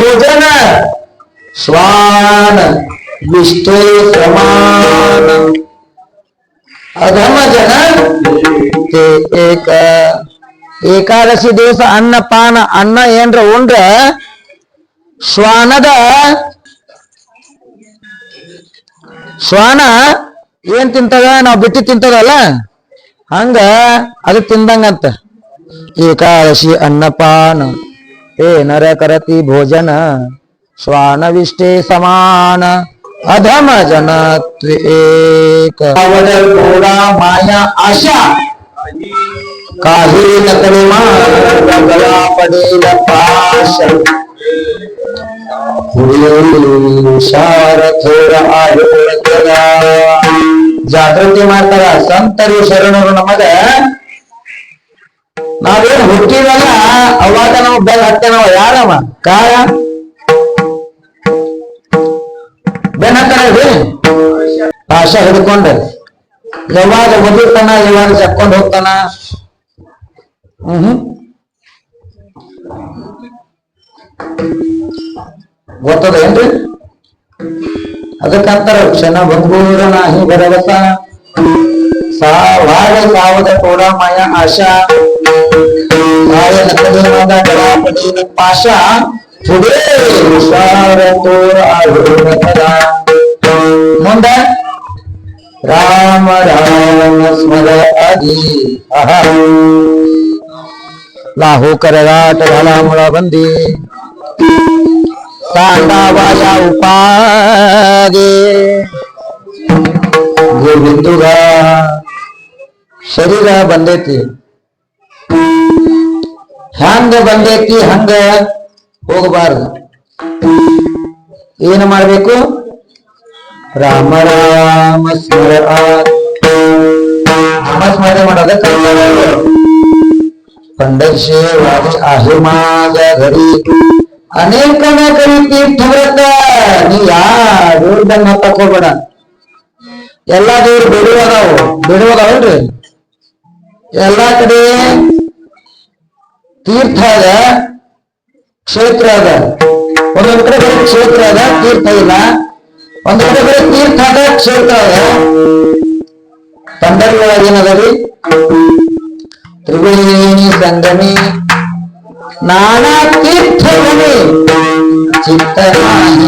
भोजन श्वान विष्टे समान अधम जन ते ಏಕಾದಶಿ ದಿವಸ ಅನ್ನಪಾನ ಅನ್ನ ಏನ್ರ ಉಂಡ್ರ ಶ್ವಾನ ಏನ್ ತಿಂತದ ನಾವ್ ಬಿಟ್ಟು ತಿಂತದಲ್ಲ ಹಂಗ ಅದು ತಿಂದಂಗಂತ ಏಕಾದಶಿ ಅನ್ನಪಾನ ನರ ಕರತಿ ಭೋಜನ ಶ್ವಾನವಿಷ್ಟೇ ಸಮಾನ अधम जनत्व एक थोड़ा माया आशा काही नकली गला पडेल पाश ಹುಷಾರ ಥೋರ ಆಯೋಗ ಜಾಗೃತಿ ಮಾಡ್ತಾರ ಸಂತರು ಶರಣರು ನಮಗ ನಾವೇನ್ ಹುಟ್ಟಿದಲ್ಲ ಅವಾಗ ನಾವು ಬೆಲ್ ಹತ್ತೇನವ ಯಾರವ ಕಾಯ ಬೆನ್ ಹತ್ತಾರ ಆಶಾ ಹಿಡ್ಕೊಂಡ ಯಾವಾಗ ಓದುತ್ತಾನ ಯಾವಾಗ ಚಕ್ಕೊಂಡ್ ಹೋಗ್ತಾನ ಗೊತ್ತದ ಏನ್ರಿ ಅದಕ್ಕಂತಾರ ಕ್ಷಣ ಬಂಧೂರ ನಾಹಿ ಭರವಸ ಸಾವಾಗ ಸಾವದ ತೋಡ ಮಾಯ ಆಶಾ ಸಾಯ ನಕಲಿನಾದ ಗಲಾಪಡಿನ ಪಾಶ ಪುಡೇ ವಿಷಾರ ತೋರ ಆಗೋಣದ ಮುಂದ ರಾಮ ರಾಮ ಸ್ಮರ ಅದಿ लाहो करगाट घाला मुळा बंदी तांडावाया उपागे ಗೋವಿಂದುಗ ಶರೀರ ಬಂದೈತಿ ಹಂಗ ಬಂದೈತಿ ಹಂಗ ಹೋಗಬಾರ್ದು ಏನು ಮಾಡ್ಬೇಕು ರಾಮ ರಾಮ ಸ್ಮರ ನಾಮ ಸ್ಮರಣೆ ಮಾಡೋದಕ್ಕೆ पंढरशे वाणी आहे माझ्या घरी अनेक न करी तीर्थव्रत ನೀ ಯಾರು ದನ್ನ ತಕೋಬೇಡ ಎಲ್ಲಾ ದೇವ್ರು ಬಿಡುವದಾವಲ್ರಿ ಎಲ್ಲಾ ಕಡೆ ತೀರ್ಥ ಅದ ಕ್ಷೇತ್ರ ಅದ ಒಂದೊಂದ್ ಕಡೆ ಬರೀ ಕ್ಷೇತ್ರ ಅದ ತೀರ್ಥ ಇಲ್ಲ ಒಂದ್ ಕಡೆ ಬರೀ ತೀರ್ಥ ಅದ ಕ್ಷೇತ್ರ ಅದ पंढरी ಒಳಗೆ ಏನದರಿ त्रिवेणी संगमी नाना तीर्थभूमि चित्त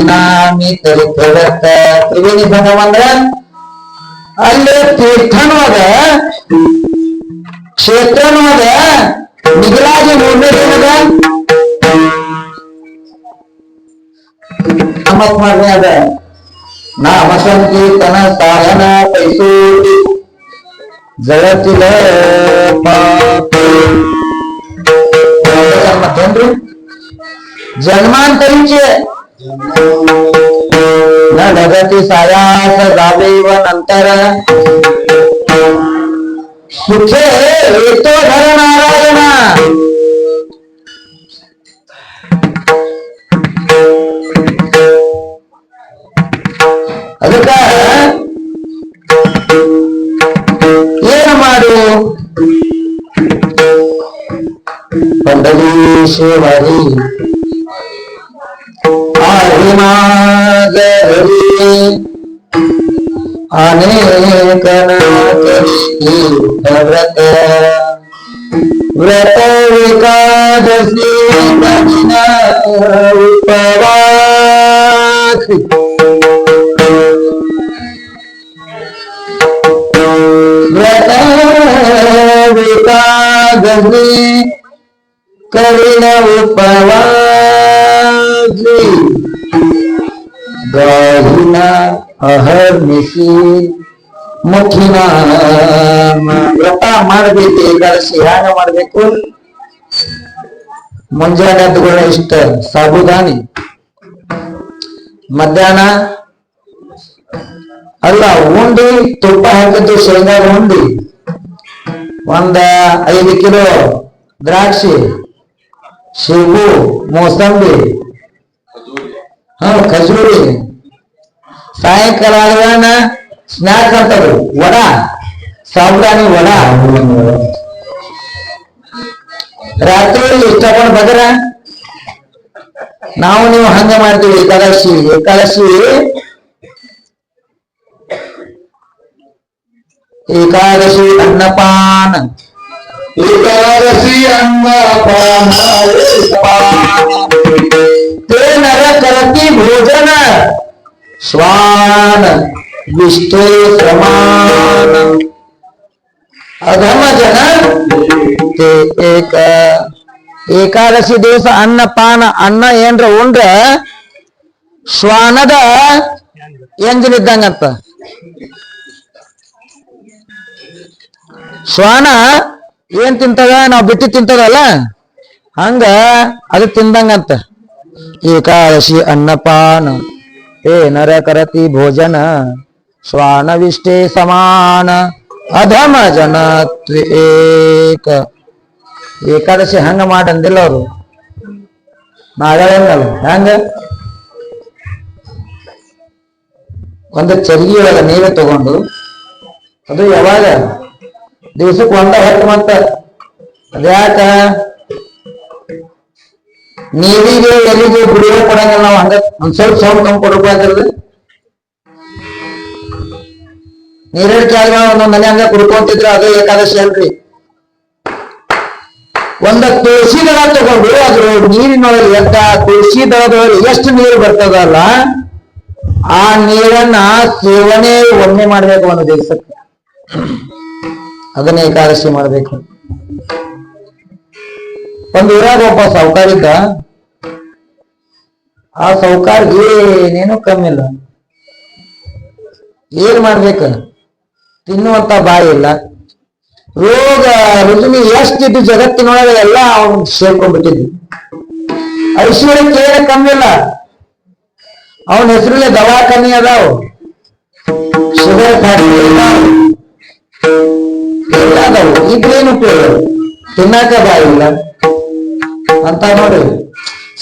नामी तीर्थव्रत त्रिवेणी संगम अंದ್ರ ಅಲ್ಲಿ ತೀರ್ಥನೂ ಅದ ಕ್ಷೇತ್ರನೂ ಅದ ನಿಗಲಾಗಿ ಮೂರನೇದೇನದ ನಾಮಸ್ಮರಣೆ ಅದ ನಾಮ ಸಂಕೀರ್ತನ ಸಾಧನ ಪೈಸೂಟಿ जगतील जन्मांतरीचे न ढगती सायास जावेव नंतर सुखे येतो धर नारायण ಅದಕ್ಕ ಏನು ಮಾಡು पंढरीश्वरी आहे मागरी अनेक व्रत व्रत एकादशी उपवास व्रत एकादशी करीन उपवास गाहिना अहर्निशी ಮುಖಿನ ವ್ರತ ಮಾಡಬೇಕು ಏಕಾದಶಿ ಹ್ಯಾಂಗ ಮಾಡ್ಬೇಕು ಮುಂಜಾನೆ ಎದ್ದುಗಳ ಇಷ್ಟ ಸಾಬುದಾನಿ ಮಧ್ಯಾಹ್ನ ಅಲ್ಲ ಉಂಡಿ ತುಪ್ಪ ಹಾಕಿದ್ದು ಶೇಂಗಾದ ಉಂಡಿ ಒಂದ 5 ಕಿಲೋ ದ್ರಾಕ್ಷಿ ಸೇಬು ಮೋಸಂಬಿ ಖಜೂರಿ ಸಾಯಂಕಾಲ ಆಗೋಣ ಸ್ನಾಕ್ಸ್ ಅಂತದ್ದು ವಡ ಸಾಬುದಾನಿ ವಡ ರಾತ್ರಿ ಇಷ್ಟಪಟ್ಟು ಬದ್ರ ನಾವು ನೀವು ಹಂಗ ಮಾಡ್ತೀವಿ. ಏಕಾದಶಿ ಏಕಾದಶಿ ಏಕಾದಶಿ ಅನ್ನಪಾನ ಏಕಾದಶಿ ಅನ್ನಪಾನ ತೇ ನರ ಕರತಿ ಭೋಜನ ಸ್ವಾನ ವಿಷ್ಣು ಸಮಾನ ಅಧಮ ಜನ ಏಕಾದಶಿ ದಿವಸ ಅನ್ನಪಾನ ಅನ್ನ ಏನ್ರ ಉಂಡ್ರ ಶ್ವಾನದ ಎಂಜಲಿದ್ದಂಗಂತ. ಶ್ವಾನ ಏನ್ ತಿಂತದ ನಾವ್ ಬಿಟ್ಟು ತಿಂತದಲ್ಲ ಹಂಗ ಅದು ತಿಂದಂಗಂತ. ಏಕಾದಶಿ ಅನ್ನಪಾನ ಏ ನರ ಕರತಿ ಭೋಜನ ಶ್ವಾನವಿಷ್ಟೇ ಸಮಾನ ಅಧಮ ಜನ ಏಕ. ಏಕಾದಶಿ ಹಂಗ ಮಾಡಂದಿಲ್ಲ ಅವರು. ನಾಗಲ್ಲ ಹೆಂಗ ಒಂದು ಚರ್ಗಿ ಒಳಗ ನೀರು ತಗೊಂಡು ಅದು ಯಾವಾಗ ದಿವ್ಸಕ್ಕೆ ಒಂದ ಹೊತ್ತು ಮತ್ತ ಅದ್ಯಾಕ ನೀರಿಗೆ ಎಲ್ಲಿಗೆ ಗುಡಿಗೆ ಕೊಡಂಗಿಲ್ಲ ನಾವು. ಹಂಗ ಒಂದ್ ಸ್ವಲ್ಪ ಸೌಂಡ್ ಕಮ್ಮಿ ಕೊಡ್ಬೇಕಾಗಿರೋದು. ನೀರಿನ ಒಂದೊಂದ್ ಮನೆ ಹಂಗ ಕುಡ್ಕೊಂತಿದ್ರು ಅದು ಏಕಾದಶಿ ಅಲ್ರಿ. ಒಂದ ತುಳಸಿ ದಳ ತಗೊಂಡು ಅದ್ರ ನೀರಿನೊಳಗೆ ಎದ್ದ ತುಳಸಿ ದಳದೊಳಗೆ ಎಷ್ಟು ನೀರು ಬರ್ತದಲ್ಲ ಆ ನೀರನ್ನ ಸೇವನೆ ಒಮ್ಮೆ ಮಾಡ್ಬೇಕು ಒಂದು ದಿವಸಕ್ಕೆ. ಅದನ್ನ ಏಕಾದಶಿ ಮಾಡ್ಬೇಕು. ಒಂದು ಊರಾಗ ಒಬ್ಬ ಸಾಹುಕಾರ ಇದ್ದ. ಆ ಸಾಹುಕಾರ್ಗೆ ಏನೇನು ಕಮ್ಮಿ ಇಲ್ಲ. ಏನ್ ಮಾಡ್ಬೇಕ, ತಿನ್ನುವಂತ ಬಾಯಿ ಇಲ್ಲ. ರೋಗ ರುಜಿನಿ ಎಷ್ಟಿದ್ದು ಜಗತ್ತಿನೊಳಗೆ ಎಲ್ಲ ಅವನು ಸೇರ್ಕೊಂಡ್ಬಿಟ್ಟಿದ್ವಿ. ಐಶ್ವರ್ಯಕ್ಕೆ ಏನು ಕಮ್ಮಿ ಇಲ್ಲ. ಅವನ ಹೆಸರಲ್ಲಿ ದವಾಖಾನಿ ಅದಾವ, ಶುಗರ್ ಫ್ಯಾಕ್ಟ್ರಿ ಎಲ್ಲ ಅದಾವು. ಇದ್ರೇನು ಉಪಯೋಗ, ತಿನ್ನಾಕ ಬಾಯಿ ಇಲ್ಲ ಅಂತ ನೋಡ್ರಿ.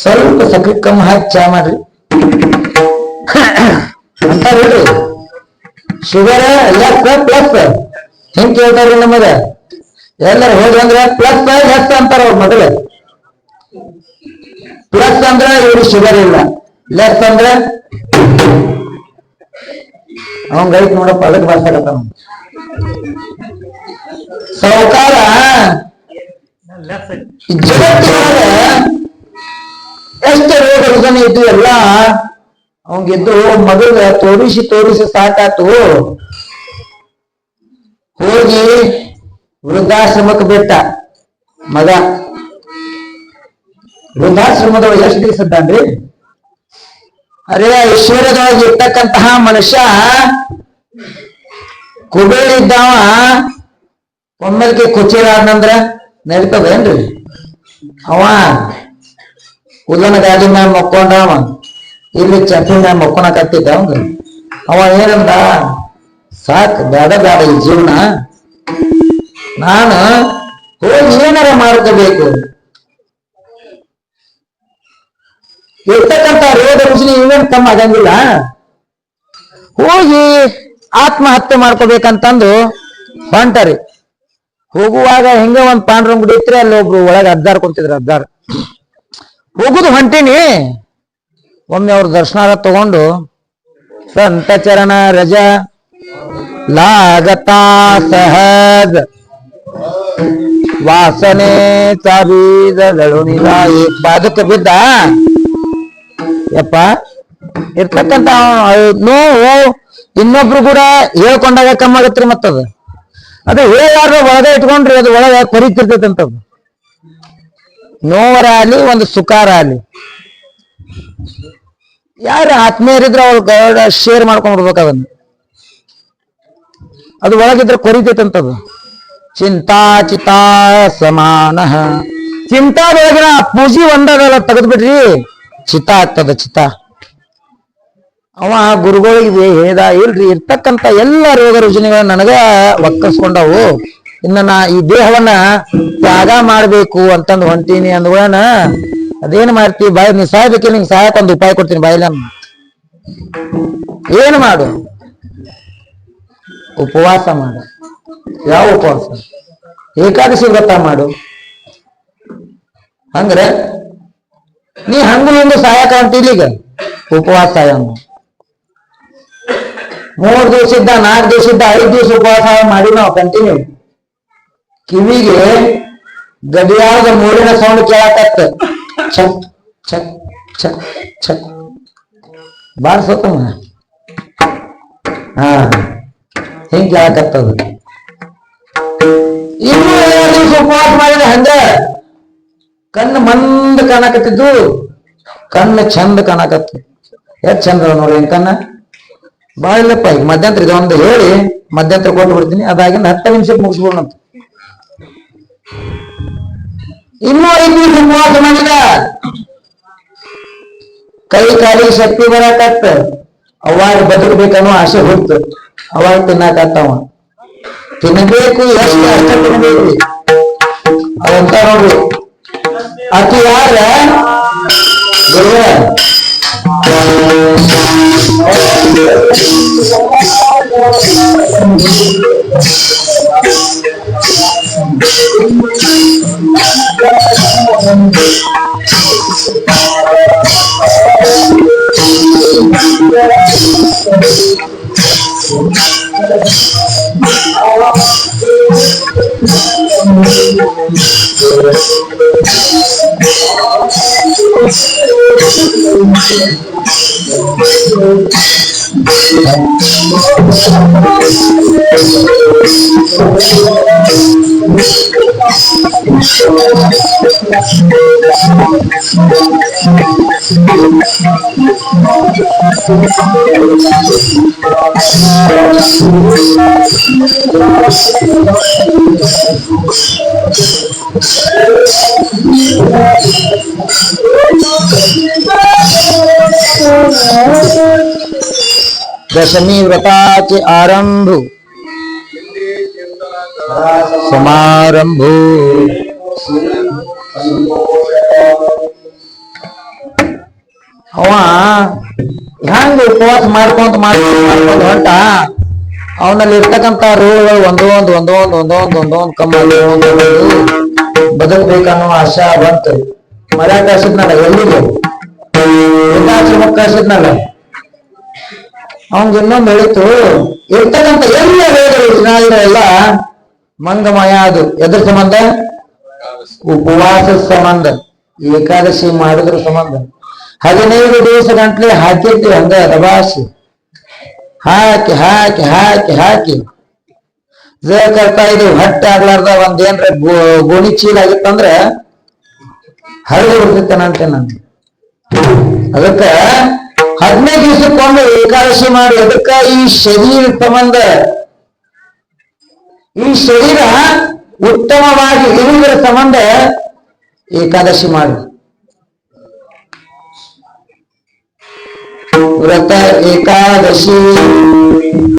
ಸ್ವಲ್ಪ ಸಕ್ರೆ ಕಮ್ಮಿ ಹಾಕಿ ಚಾ ಮಾಡ್ರಿ ಅಂತ ಹೇಳ್ರಿ. ಶುಗರ್ ಪ್ಲಸ್ ಹಿಂಗ್ ಕೇಳ್ತಾರ್ರಿ ನಮಗ. ಎಲ್ಲರೂ ಹೋಗಿ ಅಂದ್ರೆ ಪ್ಲಸ್ ಲೆಸ್ ಅಂತಾರ ಅವ್ರ ಮೊದಲು. ಪ್ಲಸ್ ಅಂದ್ರೆ ಇವ್ರಿಗೆ ಶುಗರ್ ಇಲ್ಲ, ಲೆಸ್ ಅಂದ್ರೆ ಅವನ್ ಗೈಟ್ ನೋಡಪ್ಪ ಅದಕ್ಕೆ ಬರ್ಸಕತ್ತ. ಸಾಹುಕಾರ ಜಗತ್ತಿನೊಳಗ ಎಷ್ಟು ರೋಗ ರುಜಿನ ಇದ್ದು ಎಲ್ಲ ಅವಂಗಿದ್ದು ಮಗಗ ತೋರಿಸಿ ಸಾಕಾತು. ಹೋಗಿ ವೃದ್ಧಾಶ್ರಮಕ್ಕೆ ಬಿಟ್ಟ ಮಗ. ವೃದ್ಧಾಶ್ರಮದೊಳಗೆ ಎಷ್ಟು ದಿವಸ ಇದ್ದಾನ್ರಿ? ಅರೇ ಐಶ್ವರ್ಯದೊಳಗೆ ಇರ್ತಕ್ಕಂತಹ ಮನುಷ್ಯ ಕುಬೇರ ಇದ್ದಾವ ಒಮ್ಮೆಲ್ಗೆ ಕುಚೇರಾದ್ನಂದ್ರ ನಡೀತದೇನ್ರಿ? ಅವ ಉಲ್ಲನ ಗಾಡಿ ಮ್ಯಾಲ ಮಕ್ಕೊಂಡವ, ಇಲ್ಲಿ ಚಪ್ಪಿ ಮ್ಯಾಲ ಮಕ್ಕೊಳಕತ್ತಿದ್ದ. ಅವ ಏನಂದ, ಸಾಕ್ ಬೇಡ ಈ ಜೀವನ, ನಾನು ಹೋಗಿ ಏನಾರ ಮಾಡ್ಕೋಬೇಕು. ಇರ್ತಕ್ಕಂಥ ರೋಗ ರುಜಿನ ಇವೇನ್ ಕಮ್ಮಿ ಆಗಂಗಿಲ್ಲ, ಹೋಗಿ ಆತ್ಮಹತ್ಯೆ ಮಾಡ್ಕೋಬೇಕಂತಂದು ಹೊಂಟರಿ. ಹೋಗುವಾಗ ಹಿಂಗ ಒಂದ್ ಪಾಂಡ್ರಂಗ್ ಗುಡಿ ಇತ್ರಿ, ಅಲ್ಲಿ ಒಬ್ರು ಒಳಗೆ ಅದ್ದಾರ್ ಕುಂತಿದ್ರು. ಅದ್ದಾರ್ ಹೋಗುದು ಹೊಂಟೀನಿ. ಒಮ್ಮೆ ಅವ್ರ ದರ್ಶನ ತಗೊಂಡು ಸಂತ ಚರಣ ರಜ लागता सहज ವಾಸನೆ ಚಾಬೀದ ಲಳುಣಿದ ಪಾದಕ್ಕೆ ಬಿದ್ದ. ಯಪ್ಪ ಇರ್ತಕ್ಕಂತ ನೋವು ಇನ್ನೊಬ್ರು ಕೂಡ ಹೇಳ್ಕೊಂಡಾಗ ಕಮ್ಮಿ ಆಗತ್ರಿ. ಮತ್ತದ ಅದು ಹೇಳಾರ ಒಳಗೆ ಇಟ್ಕೊಂಡ್ರಿ ಅದು ಒಳಗೆ ಕೊರಿತಿರ್ತೈತಂತದ್ದು. ನೋವರ ಆಗ್ಲಿ ಒಂದು ಸುಖಾರ ಆಗ್ಲಿ ಯಾರು ಆತ್ಮೀಯರಿದ್ರೆ ಅವ್ರ ಶೇರ್ ಮಾಡ್ಕೊಂಡ್ಬಿಡ್ಬೇಕು. ಅದನ್ನ ಅದು ಒಳಗಿದ್ರೆ ಕೊರಿತೈತಂತದ್ದು. ಚಿಂತಾ ಚಿತಾ ಸಮಾನ. ಚಿಂತಾದೊಳಗಿನ ಪೂಜಿ ಒಂದಾಗಲ್ಲ, ತೆಗೆದ್ಬಿಡ್ರಿ ಚಿತಾ ಆಗ್ತದ. ಚಿತಾ ಅವ ಗುರುಗಳಿಗೆ ಹೇಳ್ದ, ಇಲ್ರಿ ಇರ್ತಕ್ಕಂಥ ಎಲ್ಲ ರೋಗ ರುಜಿನಗಳ ನನಗ ಒಕ್ಕರ್ಸ್ಕೊಂಡವು, ಇನ್ನ ನಾ ಈ ದೇಹವನ್ನ ತ್ಯಾಗ ಮಾಡ್ಬೇಕು ಅಂತಂದು ಹೊಂಟೀನಿ. ಅಂದ್ಗಳನ ಅದೇನ್ ಮಾಡ್ತೀವಿ, ಬಾಯಿ ನೀ ಸಾಯ್ಬೇಕಿಲ್ಲ, ನಿಂಗೆ ಸಾಯಕೊಂದು ಉಪಾಯ ಕೊಡ್ತೀನಿ ಬಾಯಿಲ. ಏನು ಮಾಡು, ಉಪವಾಸ ಮಾಡು. ಯಾವ ಉಪವಾಸ? ಏಕಾದಶಿ ವ್ರತ ಮಾಡು. ಅಂದ್ರೆ ನೀ ಹಂಗು ಹಿಂಗು ಸಾಯಕ ಅಂತಿಲ್ಲ ಈಗ ಉಪವಾಸ ಸಾಯ 3 ದಿವಸ ಇದ್ದ 4 ದಿವಸ ಇದ್ದ 5 ದಿವಸ ಉಪವಾಸ ಮಾಡಿ ನಾವು ಕಂಟಿನ್ಯೂ ಕಿವಿಗೆ ಗಡಿಯಾರದ ಮೂರಿನ ಸೌಂಡ್ ಕೇಳಕತ್ತ ಛಕ್ ಛಕ್ ಛಕ್ ಛಕ್ ಬಾಳ ಸೋತಮ್ಮ ಹಾ ಹಿಂಗ್ ಕೇಳಕತ್ತದ ಇನ್ನೂ 2 ದಿವಸ ಉಪವಾಸ ಮಾಡಿದ ಹಂಗ ಕಣ್ಣು ಮಂದ ಕಾಣಕತ್ತಿದ್ದು ಕಣ್ಣು ಚಂದ ಕಾಣಕತ್ತ ಎಷ್ಟ್ ಚಂದ ನೋಡಿ ಏನ್ ಕಣ್ಣ ಬಾಳ ಇಲ್ಲಪ್ಪ ಈಗ ಮಧ್ಯಂತರ ಇದೊಂದು ಹೇಳಿ ಮಧ್ಯಂತರ ಕೊಟ್ಟು ಬಿಡ್ತೀನಿ ಅದಾಗಿಂದ 10 ನಿಮಿಷಕ್ಕೆ ಮುಗಿಸ್ಬೋಣಂತ ಇನ್ನೂ 5 ದಿವಸ ಉಪವಾಸ ಮಾಡಿದ ಕೈ ಕಾಲಿಗೆ ಶಕ್ತಿ ಬರಕತ್ತ ಅವಾಗ ಬದುಕಬೇಕನ್ನೋ ಆಸೆ ಹೋಗ್ತು ಅವಾಗ ತಿನ್ನಾಕತ್ತವ ತಿನ್ನಬೇಕು ಎಷ್ಟು ಅಷ್ಟ ತಿನ್ನಬೇಕ್ರಿ ಅದಂತ ನೋಡ್ರಿ ಅತಿ ಯಾರ ಗುರುವೇ दशमी व्रताचे आरंभ समारंभ ಅವ ಹೆಂಗ ಉಪವಾಸ ಮಾಡ್ಕೊಂತ ಹೊಂಟ ಅವನಲ್ಲಿ ಇರ್ತಕ್ಕಂತ ರೋಗಗಳು ಒಂದೊಂದು ಕಮ್ಮಿ ಬದುಕಬೇಕನ್ನೋ ಆಶಾ ಬಂತು ಮರ್ಯಾದ ಕಳ್ಸಿದ್ನಲ್ಲ ಎಲ್ಲಿಗೆ ವೃದ್ಧಾಶ್ರಮಕ್ಕೆ ಕಳ್ಸಿದ್ನಲ್ಲ ಅವನ್ಗೆ ಇನ್ನೊಂದು ಹೇಳಿತು ಇರ್ತಕ್ಕಂಥ ಎಲ್ಲ ವೇದಗಳು ಎಲ್ಲ ಮಂಗಮಯ ಅದು ಎದ್ರ ಸಂಬಂಧ ಉಪವಾಸ ಸಂಬಂಧ ಏಕಾದಶಿ ಮಾಡಿದ್ರ ಸಂಬಂಧ 15 ದಿವಸ ಗಂಟ್ಲೆ ಹಾಕಿರ್ತೀವಿ ಹಂಗ ರಭಾಸಿ ಹಾಕಿ ಹಾಕಿ ಹಾಕಿ ಹಾಕಿ ಕರ್ತಾ ಇದು ಹೊಟ್ಟೆ ಆಗ್ಲಾರ್ದ ಒಂದೇನ್ರ ಗೋಣಿ ಚೀಲ ಆಗಿತ್ತಂದ್ರ ಹರಿದು ಬಿಡ್ತಿತ್ತೇನಂತೆ ನಾನು ಅದಕ್ಕ 15 ದಿವಸಕ್ಕೊಮ್ಮೆ ಏಕಾದಶಿ ಮಾಡಿ ಅದಕ್ಕ ಈ ಶರೀರ ಸಂಬಂಧ ಈ ಶರೀರ ಉತ್ತಮವಾಗಿ ಇರುವುದರ ಸಂಬಂಧ ಏಕಾದಶಿ ಮಾಡಿ ವ್ರತ ಏಕಾದಶಿ